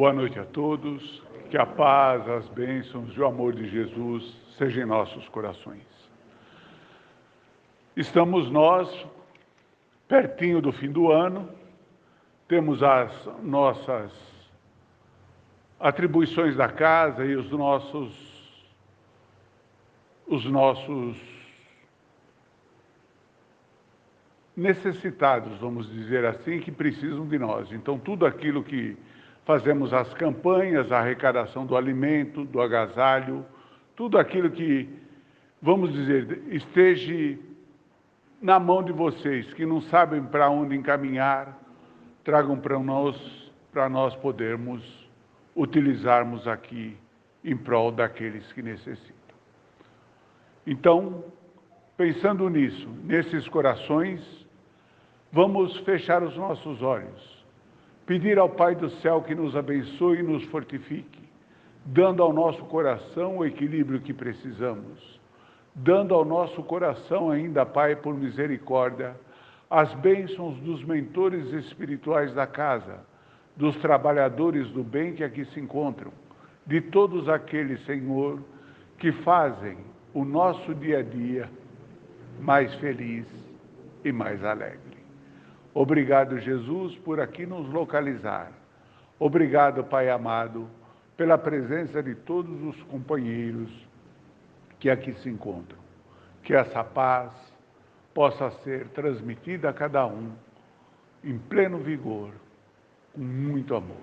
Boa noite a todos, que a paz, as bênçãos e o amor de Jesus sejam em nossos corações. Estamos nós, pertinho do fim do ano, temos as nossas atribuições da casa e os nossos necessitados, vamos dizer assim, que precisam de nós. Então, tudo aquilo que fazemos as campanhas, a arrecadação do alimento, do agasalho, tudo aquilo que, vamos dizer, esteja na mão de vocês, que não sabem para onde encaminhar, tragam para nós podermos utilizarmos aqui em prol daqueles que necessitam. Então, pensando nisso, nesses corações, vamos fechar os nossos olhos, pedir ao Pai do céu que nos abençoe e nos fortifique, dando ao nosso coração o equilíbrio que precisamos, dando ao nosso coração ainda, Pai, por misericórdia, as bênçãos dos mentores espirituais da casa, dos trabalhadores do bem que aqui se encontram, de todos aqueles, Senhor, que fazem o nosso dia a dia mais feliz e mais alegre. Obrigado, Jesus, por aqui nos localizar. Obrigado, Pai amado, pela presença de todos os companheiros que aqui se encontram. Que essa paz possa ser transmitida a cada um em pleno vigor, com muito amor.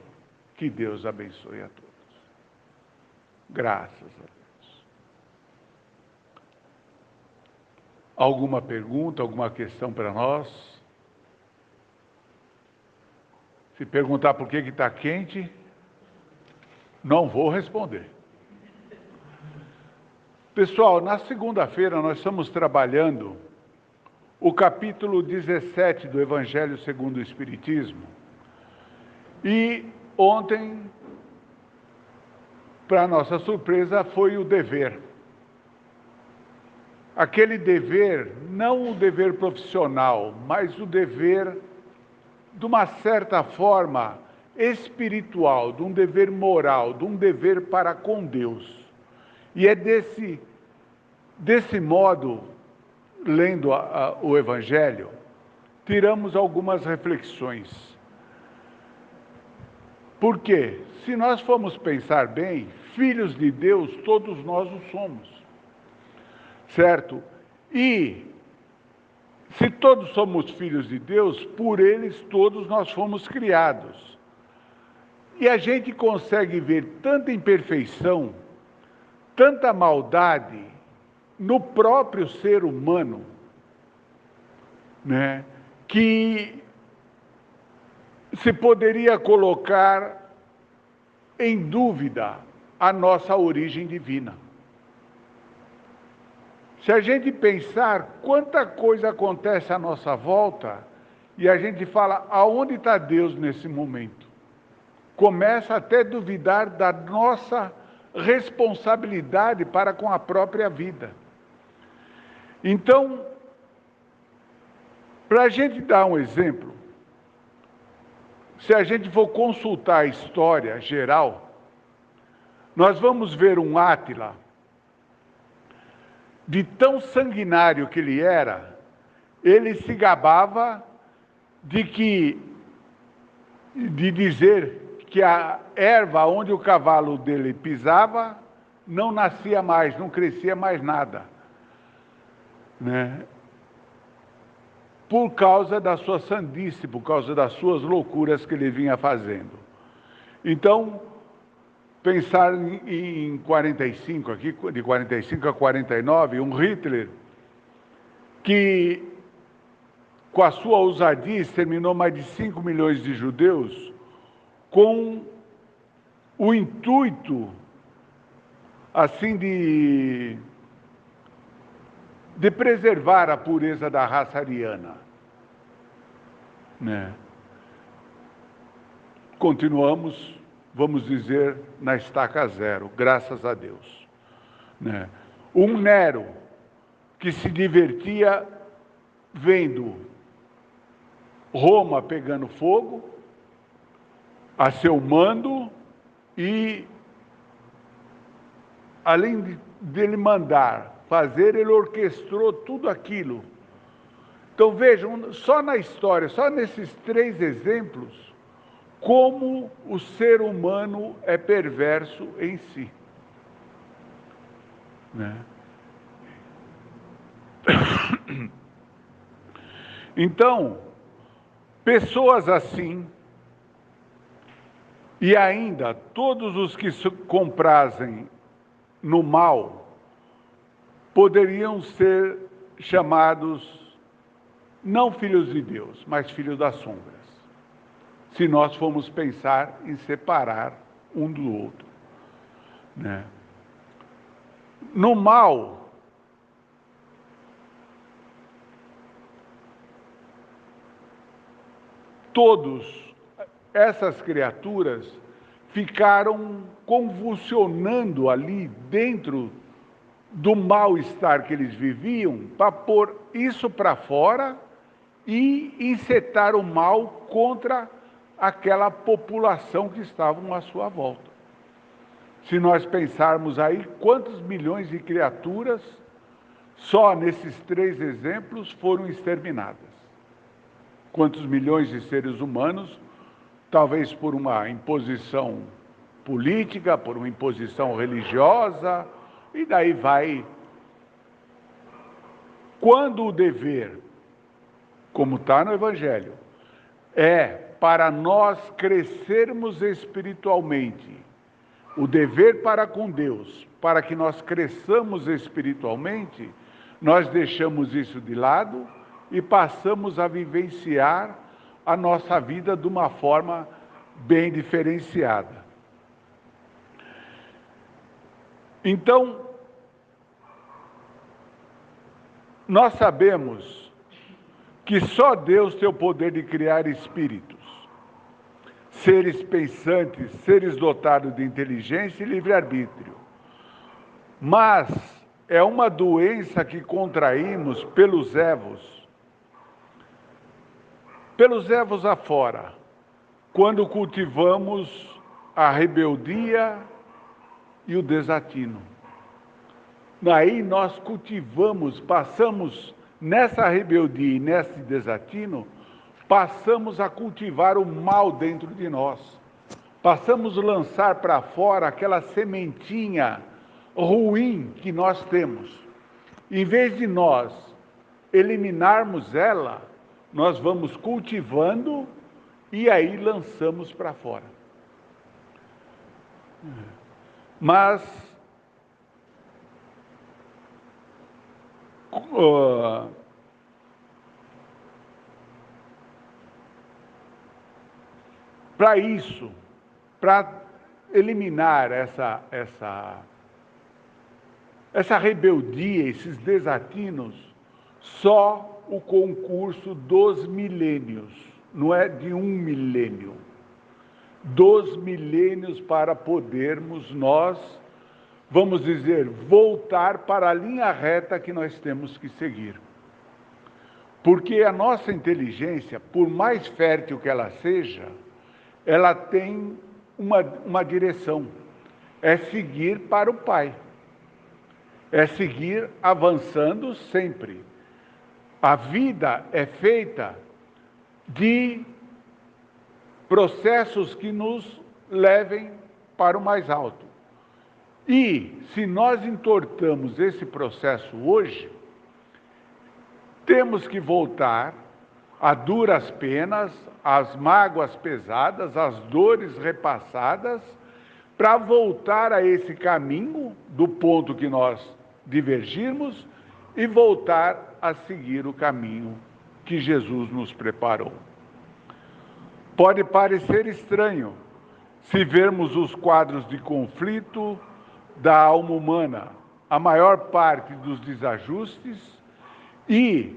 Que Deus abençoe a todos. Graças a Deus. Alguma pergunta, alguma questão para nós? Se perguntar por que está quente, não vou responder. Pessoal, na segunda-feira nós estamos trabalhando o capítulo 17 do Evangelho segundo o Espiritismo. E ontem, para nossa surpresa, foi o dever. Aquele dever, não o dever profissional, mas o dever de uma certa forma espiritual, de um dever moral, de um dever para com Deus. E é desse modo, lendo o Evangelho, tiramos algumas reflexões. Porque, se nós formos pensar bem, filhos de Deus, todos nós o somos. Certo? E se todos somos filhos de Deus, por eles todos nós fomos criados. E a gente consegue ver tanta imperfeição, tanta maldade no próprio ser humano, né, que se poderia colocar em dúvida a nossa origem divina. Se a gente pensar quanta coisa acontece à nossa volta, e a gente fala, aonde está Deus nesse momento? Começa até a duvidar da nossa responsabilidade para com a própria vida. Então, para a gente dar um exemplo, se a gente for consultar a história geral, nós vamos ver um Átila, de tão sanguinário que ele era, ele se gabava de dizer que a erva onde o cavalo dele pisava não nascia mais, não crescia mais nada, né? Por causa da sua sandice, por causa das suas loucuras que ele vinha fazendo. Então, pensar em 45, aqui, de 45 a 49, um Hitler que, com a sua ousadia, exterminou mais de 5 milhões de judeus, com o intuito, assim, de preservar a pureza da raça ariana, né? Continuamos, vamos dizer, na estaca zero, graças a Deus, né? Um Nero que se divertia vendo Roma pegando fogo, a seu mando, e, além dele mandar fazer, ele orquestrou tudo aquilo. Então vejam, só na história, só nesses 3 exemplos, como o ser humano é perverso em si. Né? Então, pessoas assim, e ainda todos os que se comprazem no mal, poderiam ser chamados não filhos de Deus, mas filhos das sombras, se nós formos pensar em separar um do outro. Né? No mal, todos essas criaturas ficaram convulsionando ali dentro do mal-estar que eles viviam para pôr isso para fora e incitar o mal contra aquela população que estavam à sua volta. Se nós pensarmos aí quantos milhões de criaturas só nesses 3 exemplos foram exterminadas. Quantos milhões de seres humanos, talvez por uma imposição política, por uma imposição religiosa, e daí vai. Quando o dever, como está no Evangelho, é para nós crescermos espiritualmente, o dever para com Deus, para que nós cresçamos espiritualmente, nós deixamos isso de lado e passamos a vivenciar a nossa vida de uma forma bem diferenciada. Então, nós sabemos que só Deus tem o poder de criar espíritos, seres pensantes, seres dotados de inteligência e livre-arbítrio. Mas é uma doença que contraímos pelos evos afora, quando cultivamos a rebeldia e o desatino. Aí nós cultivamos, passamos nessa rebeldia e nesse desatino, passamos a cultivar o mal dentro de nós. Passamos a lançar para fora aquela sementinha ruim que nós temos. Em vez de nós eliminarmos ela, nós vamos cultivando e aí lançamos para fora. Mas para isso, para eliminar essa rebeldia, esses desatinos, só o concurso dos milênios, não é de 1 milênio, dos milênios para podermos nós, vamos dizer, voltar para a linha reta que nós temos que seguir. Porque a nossa inteligência, por mais fértil que ela seja, ela tem uma direção, é seguir para o Pai, é seguir avançando sempre. A vida é feita de processos que nos levem para o mais alto. E, se nós entortamos esse processo hoje, temos que voltar a duras penas, às mágoas pesadas, às dores repassadas, para voltar a esse caminho do ponto que nós divergirmos e voltar a seguir o caminho que Jesus nos preparou. Pode parecer estranho se vermos os quadros de conflito da alma humana, a maior parte dos desajustes e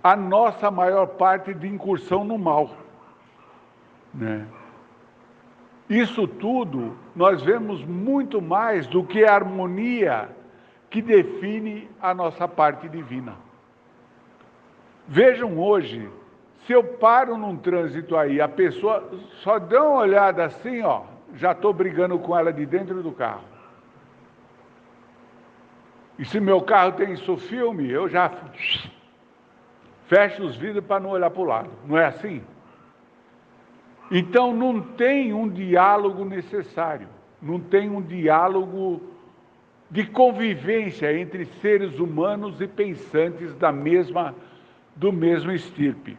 a nossa maior parte de incursão no mal. Né? Isso tudo nós vemos muito mais do que a harmonia que define a nossa parte divina. Vejam hoje, se eu paro num trânsito aí, a pessoa só dá uma olhada assim, ó, já estou brigando com ela de dentro do carro. E se meu carro tem isso filme, eu já fecho os vidros para não olhar para o lado. Não é assim? Então não tem um diálogo necessário, não tem um diálogo de convivência entre seres humanos e pensantes do mesmo estirpe.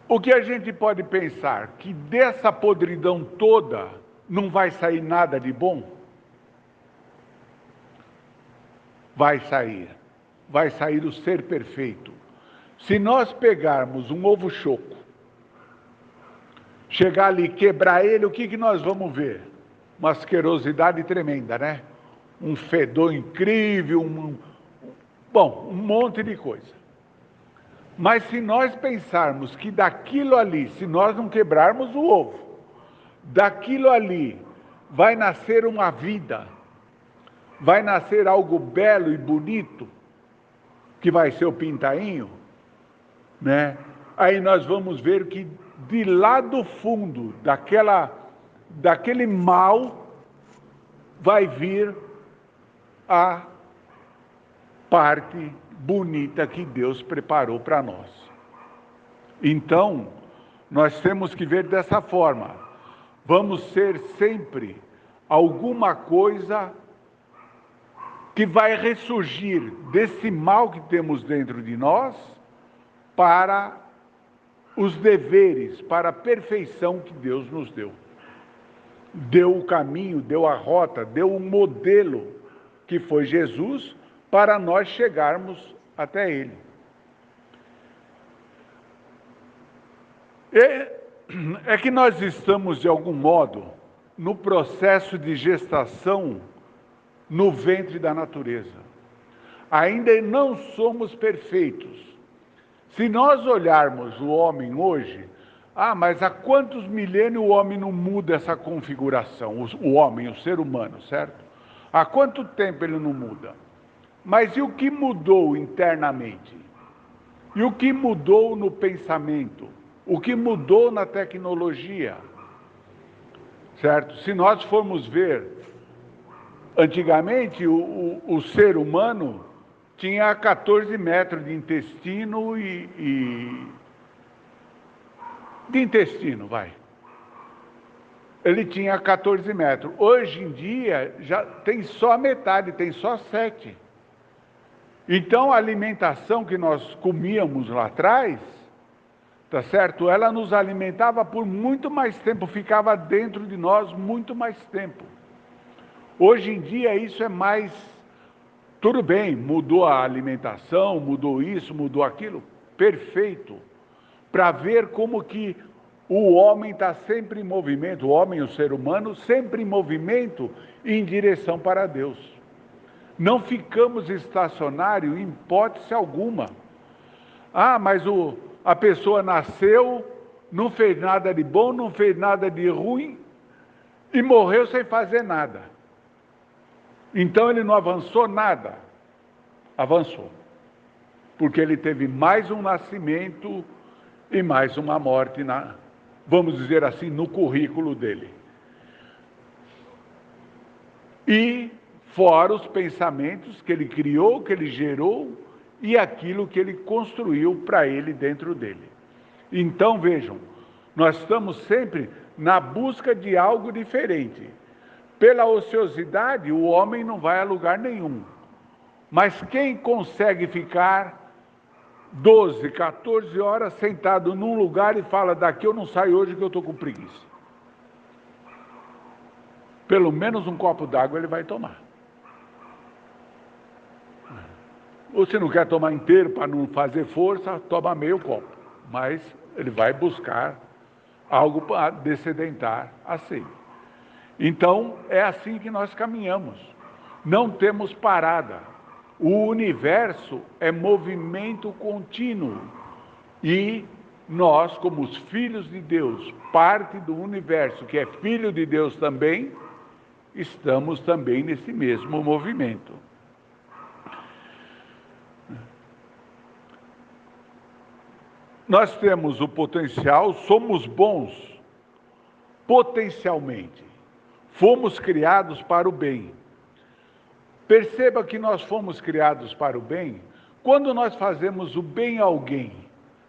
O que a gente pode pensar? Que dessa podridão toda não vai sair nada de bom? Vai sair o ser perfeito. Se nós pegarmos um ovo choco, chegar ali, quebrar ele, o que nós vamos ver? Uma asquerosidade tremenda, né? Um fedor incrível, um monte de coisa. Mas se nós pensarmos que daquilo ali, se nós não quebrarmos o ovo, daquilo ali vai nascer uma vida, vai nascer algo belo e bonito, que vai ser o pintainho, né? Aí nós vamos ver que de lá do fundo daquele mal vai vir a parte bonita que Deus preparou para nós. Então, nós temos que ver dessa forma. Vamos ser sempre alguma coisa que vai ressurgir desse mal que temos dentro de nós para os deveres, para a perfeição que Deus nos deu. Deu o caminho, deu a rota, deu um modelo, que foi Jesus, para nós chegarmos até Ele. É que nós estamos, de algum modo, no processo de gestação no ventre da natureza. Ainda não somos perfeitos. Se nós olharmos o homem hoje, mas há quantos milênios o homem não muda essa configuração? O homem, o ser humano, certo? Há quanto tempo ele não muda? Mas e o que mudou internamente? E o que mudou no pensamento? O que mudou na tecnologia? Certo? Se nós formos ver, antigamente o ser humano tinha 14 metros de intestino de intestino, vai. Ele tinha 14 metros. Hoje em dia, já tem só a metade, tem só 7. Então, a alimentação que nós comíamos lá atrás, tá certo? Ela nos alimentava por muito mais tempo, ficava dentro de nós muito mais tempo. Hoje em dia, isso é mais... Tudo bem, mudou a alimentação, mudou isso, mudou aquilo, perfeito. Para ver como que o homem está sempre em movimento, o homem, o ser humano, sempre em movimento em direção para Deus. Não ficamos estacionários em hipótese alguma. Mas a pessoa nasceu, não fez nada de bom, não fez nada de ruim e morreu sem fazer nada. Então ele não avançou nada. Avançou. Porque ele teve mais um nascimento e mais uma morte, vamos dizer assim, no currículo dele. E fora os pensamentos que ele criou, que ele gerou e aquilo que ele construiu para ele dentro dele. Então vejam, nós estamos sempre na busca de algo diferente. Pela ociosidade, o homem não vai a lugar nenhum. Mas quem consegue ficar 12, 14 horas sentado num lugar e fala, daqui eu não saio hoje que eu estou com preguiça? Pelo menos um copo d'água ele vai tomar. Ou se não quer tomar inteiro para não fazer força, toma meio copo. Mas ele vai buscar algo para dessedentar a sede. Então, é assim que nós caminhamos. Não temos parada. O universo é movimento contínuo. E nós, como os filhos de Deus, parte do universo, que é filho de Deus também, estamos também nesse mesmo movimento. nós temos o potencial, somos bons potencialmente. Fomos criados para o bem. Perceba que nós fomos criados para o bem quando nós fazemos o bem a alguém.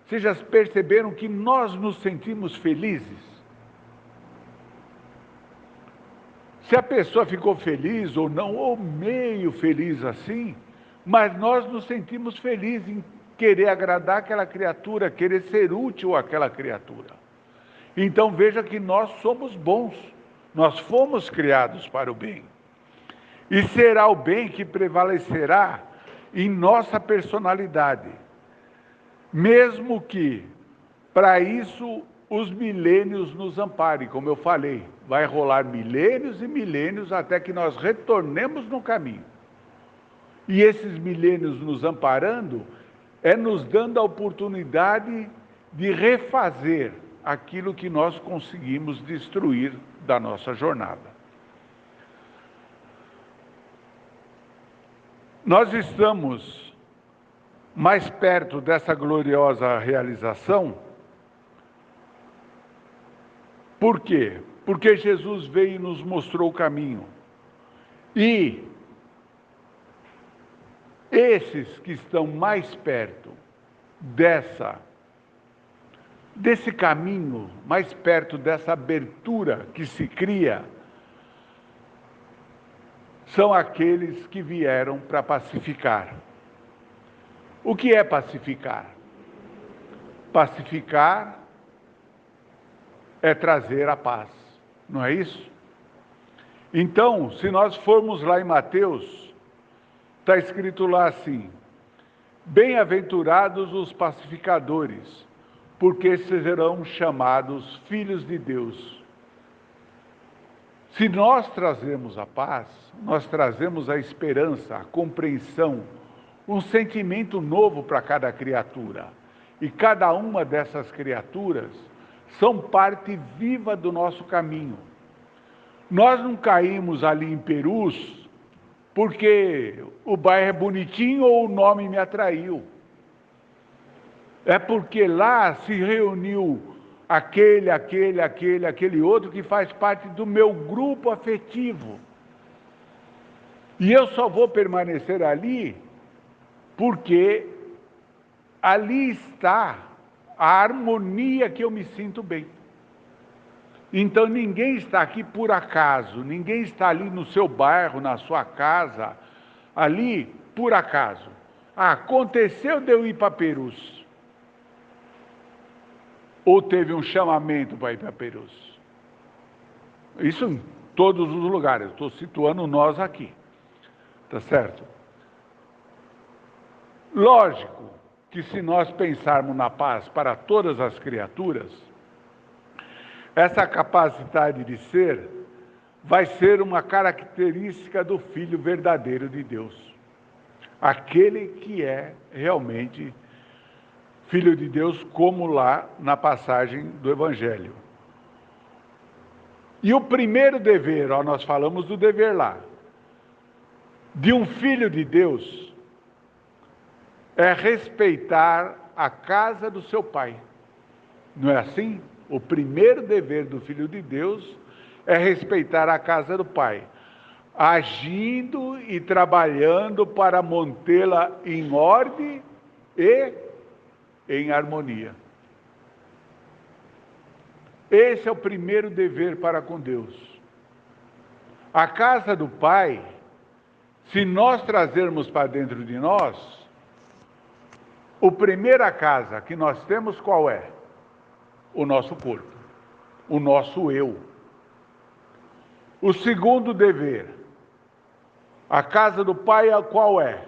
Vocês já perceberam que nós nos sentimos felizes? Se a pessoa ficou feliz ou não, ou meio feliz assim, mas nós nos sentimos felizes em querer agradar aquela criatura, querer ser útil àquela criatura. Então veja que nós somos bons, nós fomos criados para o bem. E será o bem que prevalecerá em nossa personalidade. Mesmo que, para isso, os milênios nos amparem, como eu falei, vai rolar milênios e milênios até que nós retornemos no caminho. E esses milênios nos amparando, é nos dando a oportunidade de refazer aquilo que nós conseguimos destruir da nossa jornada. Nós estamos mais perto dessa gloriosa realização. Por quê? Porque Jesus veio e nos mostrou o caminho. E esses que estão mais perto desse caminho, mais perto dessa abertura que se cria, são aqueles que vieram para pacificar. O que é pacificar? Pacificar é trazer a paz, não é isso? Então, se nós formos lá em Mateus, está escrito lá assim: bem-aventurados os pacificadores, porque serão chamados filhos de Deus. Se nós trazemos a paz, nós trazemos a esperança, a compreensão, um sentimento novo para cada criatura. E cada uma dessas criaturas são parte viva do nosso caminho. Nós não caímos ali em Perus porque o bairro é bonitinho ou o nome me atraiu. É porque lá se reuniu aquele outro que faz parte do meu grupo afetivo. E eu só vou permanecer ali porque ali está a harmonia que eu me sinto bem. Então ninguém está aqui por acaso, ninguém está ali no seu bairro, na sua casa, ali por acaso. Aconteceu de eu ir para Perus. Ou teve um chamamento para ir para Perus. Isso em todos os lugares, estou situando nós aqui. Tá certo? Lógico que se nós pensarmos na paz para todas as criaturas, essa capacidade de ser vai ser uma característica do Filho verdadeiro de Deus. Aquele que é realmente Filho de Deus, como lá na passagem do Evangelho. E o primeiro dever, nós falamos do dever lá, de um Filho de Deus, é respeitar a casa do seu pai. Não é assim? O primeiro dever do Filho de Deus é respeitar a casa do pai, agindo e trabalhando para mantê-la em ordem e em harmonia. Esse é o primeiro dever para com Deus. A casa do Pai, se nós trazermos para dentro de nós, a primeira casa que nós temos qual é? O nosso corpo, o nosso eu. O segundo dever, a casa do Pai qual é?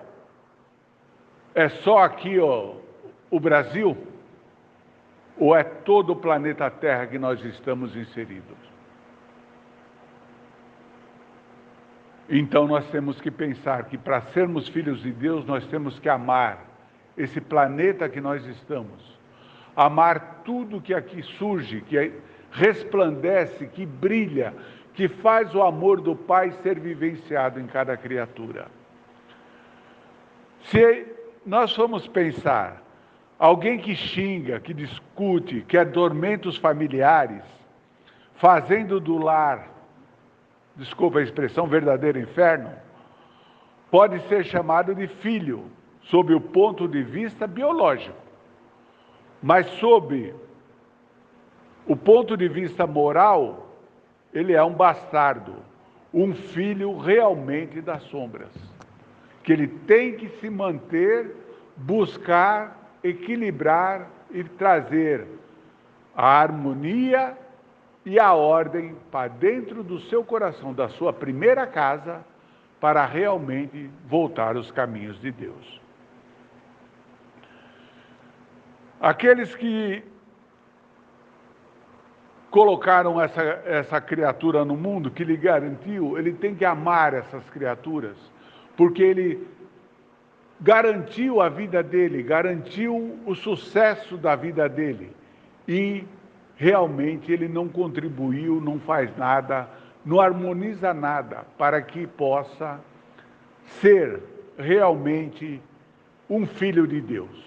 É só aqui, o Brasil? Ou é todo o planeta Terra que nós estamos inseridos? Então nós temos que pensar que para sermos filhos de Deus, nós temos que amar esse planeta que nós estamos. Amar tudo que aqui surge, que resplandece, que brilha, que faz o amor do Pai ser vivenciado em cada criatura. Se nós formos pensar alguém que xinga, que discute, que atormenta os familiares, fazendo do lar, desculpa a expressão, verdadeiro inferno, pode ser chamado de filho, sob o ponto de vista biológico. Mas sob o ponto de vista moral, ele é um bastardo, um filho realmente das sombras, que ele tem que se manter, buscar, equilibrar e trazer a harmonia e a ordem para dentro do seu coração, da sua primeira casa, para realmente voltar aos caminhos de Deus. Aqueles que colocaram essa criatura no mundo, que lhe garantiu, ele tem que amar essas criaturas, porque ele garantiu a vida dele, garantiu o sucesso da vida dele, e realmente ele não contribuiu, não faz nada, não harmoniza nada para que possa ser realmente um filho de Deus.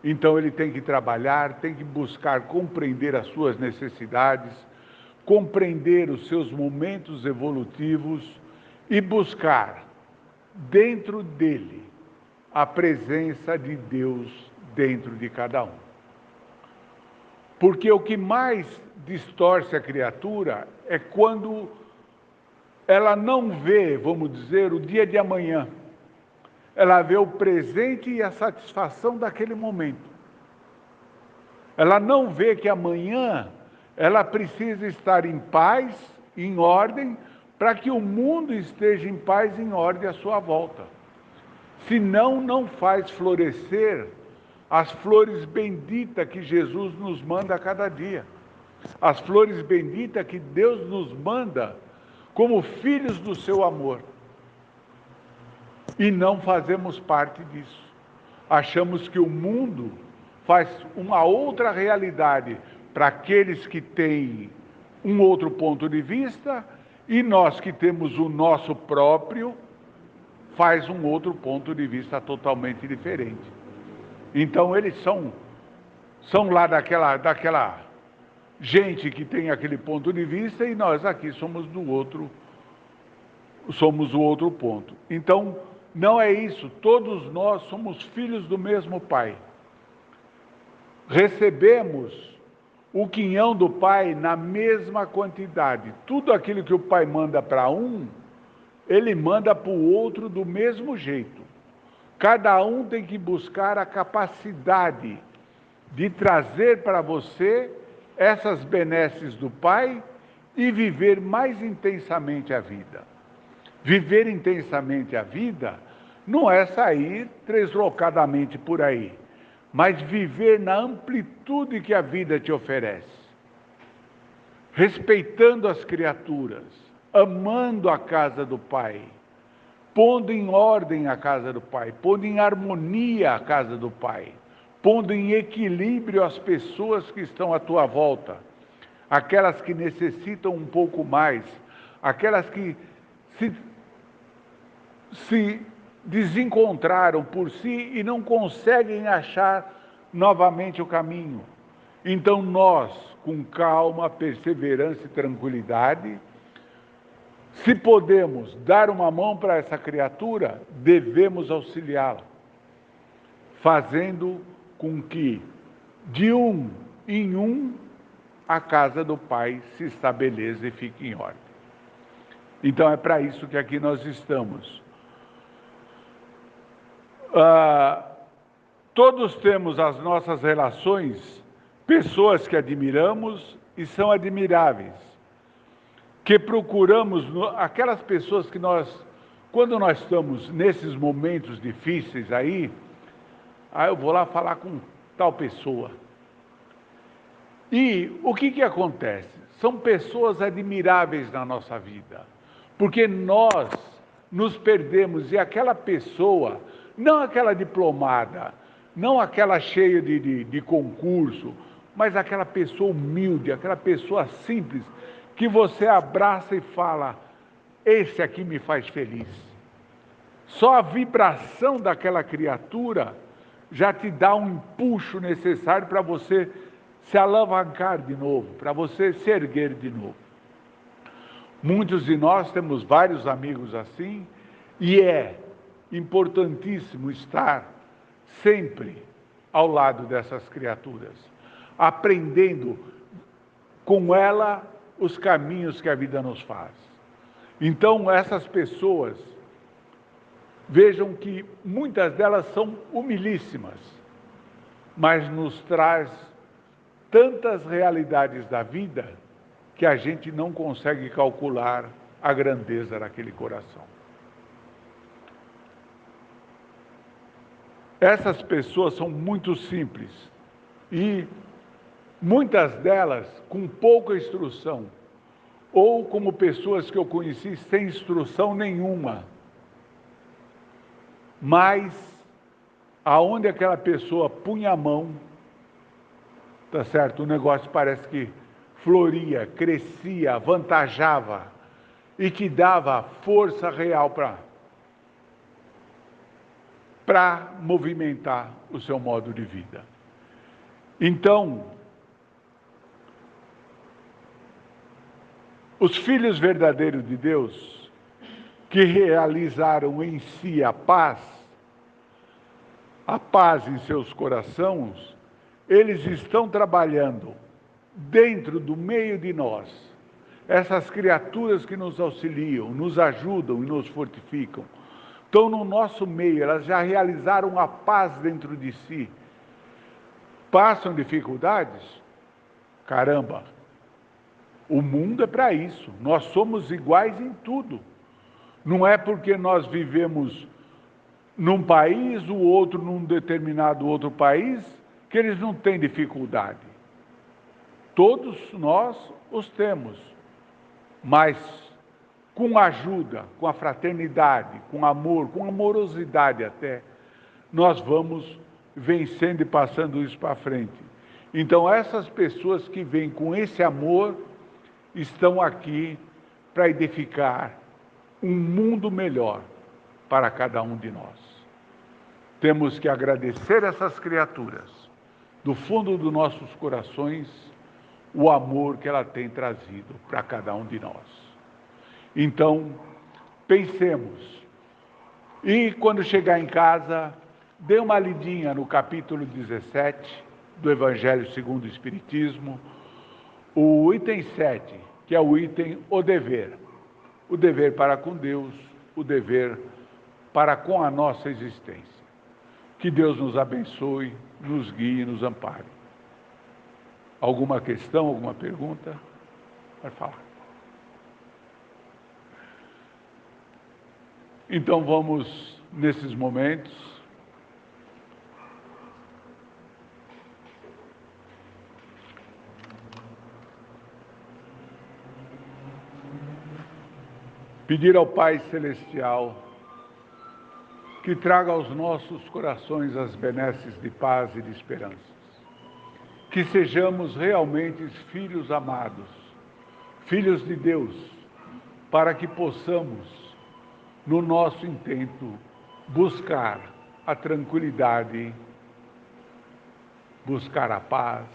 Então ele tem que trabalhar, tem que buscar compreender as suas necessidades, compreender os seus momentos evolutivos e buscar dentro dele a presença de Deus dentro de cada um. Porque o que mais distorce a criatura é quando ela não vê, vamos dizer, o dia de amanhã. Ela vê o presente e a satisfação daquele momento. Ela não vê que amanhã ela precisa estar em paz, em ordem, para que o mundo esteja em paz, em ordem à sua volta. Senão, não faz florescer as flores benditas que Jesus nos manda a cada dia. As flores benditas que Deus nos manda como filhos do seu amor. E não fazemos parte disso. Achamos que o mundo faz uma outra realidade para aqueles que têm um outro ponto de vista, e nós que temos o nosso próprio, faz um outro ponto de vista totalmente diferente. Então eles são lá daquela gente que tem aquele ponto de vista, e nós aqui somos o outro ponto. Então, não é isso, todos nós somos filhos do mesmo Pai. Recebemos o quinhão do Pai na mesma quantidade. Tudo aquilo que o Pai manda para um, ele manda para o outro do mesmo jeito. Cada um tem que buscar a capacidade de trazer para você essas benesses do Pai e viver mais intensamente a vida. Viver intensamente a vida não é sair deslocadamente por aí, mas viver na amplitude que a vida te oferece. Respeitando as criaturas, amando a casa do Pai, pondo em ordem a casa do Pai, pondo em harmonia a casa do Pai, pondo em equilíbrio as pessoas que estão à tua volta, aquelas que necessitam um pouco mais, aquelas que se desencontraram por si e não conseguem achar novamente o caminho. Então nós, com calma, perseverança e tranquilidade, se podemos dar uma mão para essa criatura, devemos auxiliá-la, fazendo com que, de um em um, a casa do Pai se estabeleça e fique em ordem. Então é para isso que aqui nós estamos. Todos temos as nossas relações, pessoas que admiramos e são admiráveis, que procuramos, aquelas pessoas que quando nós estamos nesses momentos difíceis aí eu vou lá falar com tal pessoa. E o que acontece? São pessoas admiráveis na nossa vida, porque nós nos perdemos, e aquela pessoa, não aquela diplomada, não aquela cheia de concurso, mas aquela pessoa humilde, aquela pessoa simples, que você abraça e fala, esse aqui me faz feliz. Só a vibração daquela criatura já te dá um empuxo necessário para você se alavancar de novo, para você se erguer de novo. Muitos de nós temos vários amigos assim, e é importantíssimo estar sempre ao lado dessas criaturas, aprendendo com ela os caminhos que a vida nos faz. Então, essas pessoas, vejam que muitas delas são humilíssimas, mas nos traz tantas realidades da vida que a gente não consegue calcular a grandeza daquele coração. Essas pessoas são muito simples e muitas delas com pouca instrução, ou como pessoas que eu conheci sem instrução nenhuma. Mas aonde aquela pessoa punha a mão, tá certo? O negócio parece que floria, crescia, avantajava e te dava força real para movimentar o seu modo de vida. Então, os filhos verdadeiros de Deus, que realizaram em si a paz em seus corações, eles estão trabalhando dentro do meio de nós. Essas criaturas que nos auxiliam, nos ajudam e nos fortificam, estão no nosso meio, elas já realizaram a paz dentro de si. Passam dificuldades? Caramba! O mundo é para isso, nós somos iguais em tudo. Não é porque nós vivemos num país, o outro num determinado outro país, que eles não têm dificuldade. Todos nós os temos, mas com ajuda, com a fraternidade, com amor, com amorosidade até, nós vamos vencendo e passando isso para frente. Então essas pessoas que vêm com esse amor, estão aqui para edificar um mundo melhor para cada um de nós. Temos que agradecer essas criaturas, do fundo dos nossos corações, o amor que ela tem trazido para cada um de nós. Então, pensemos, e quando chegar em casa, dê uma lidinha no capítulo 17 do Evangelho segundo o Espiritismo, o item 7, que é o item o dever para com Deus, o dever para com a nossa existência. Que Deus nos abençoe, nos guie e nos ampare. Alguma questão, alguma pergunta? Pode falar. Então vamos, nesses momentos, pedir ao Pai Celestial que traga aos nossos corações as benesses de paz e de esperanças. Que sejamos realmente filhos amados, filhos de Deus, para que possamos, no nosso intento, buscar a tranquilidade, buscar a paz,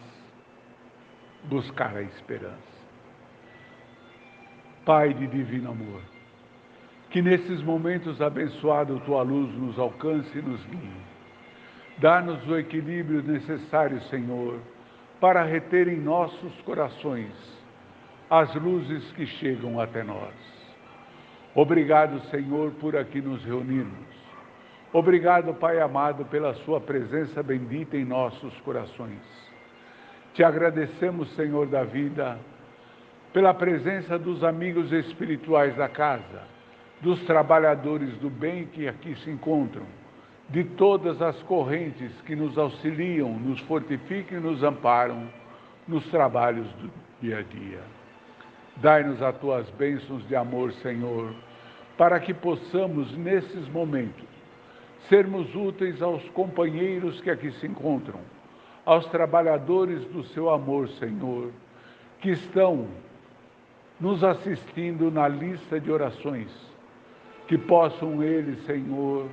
buscar a esperança. Pai de divino amor, que nesses momentos abençoados tua luz nos alcance e nos guie. Dá-nos o equilíbrio necessário, Senhor, para reter em nossos corações as luzes que chegam até nós. Obrigado, Senhor, por aqui nos reunirmos. Obrigado, Pai amado, pela sua presença bendita em nossos corações. Te agradecemos, Senhor da vida, pela presença dos amigos espirituais da casa, dos trabalhadores do bem que aqui se encontram, de todas as correntes que nos auxiliam, nos fortificam e nos amparam nos trabalhos do dia a dia. Dai-nos as tuas bênçãos de amor, Senhor, para que possamos, nesses momentos, sermos úteis aos companheiros que aqui se encontram, aos trabalhadores do seu amor, Senhor, que estão nos assistindo na lista de orações, que possam eles, Senhor,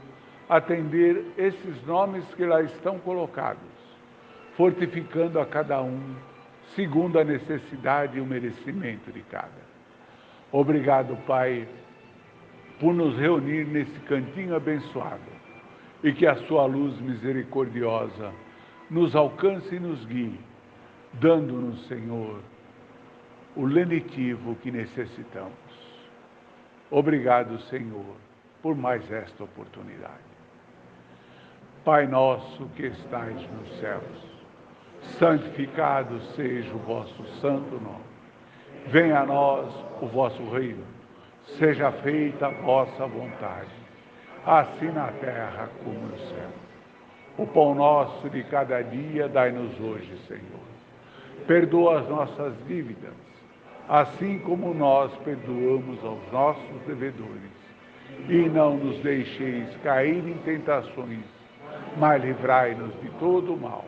atender esses nomes que lá estão colocados, fortificando a cada um, segundo a necessidade e o merecimento de cada. Obrigado, Pai, por nos reunir nesse cantinho abençoado e que a sua luz misericordiosa nos alcance e nos guie, dando-nos, Senhor, o lenitivo que necessitamos. Obrigado, Senhor, por mais esta oportunidade. Pai nosso que estais nos céus, santificado seja o vosso santo nome. Venha a nós o vosso reino, seja feita a vossa vontade, assim na terra como no céu. O pão nosso de cada dia dai-nos hoje, Senhor. Perdoa as nossas dívidas, assim como nós perdoamos aos nossos devedores. E não nos deixeis cair em tentações, mas livrai-nos de todo o mal,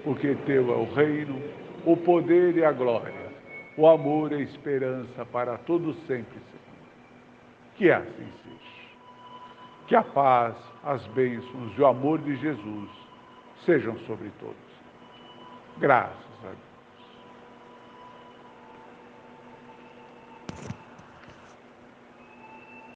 porque teu é o reino, o poder e a glória, o amor e a esperança para todos sempre, Senhor. Que assim seja. Que a paz, as bênçãos e o amor de Jesus sejam sobre todos. Graças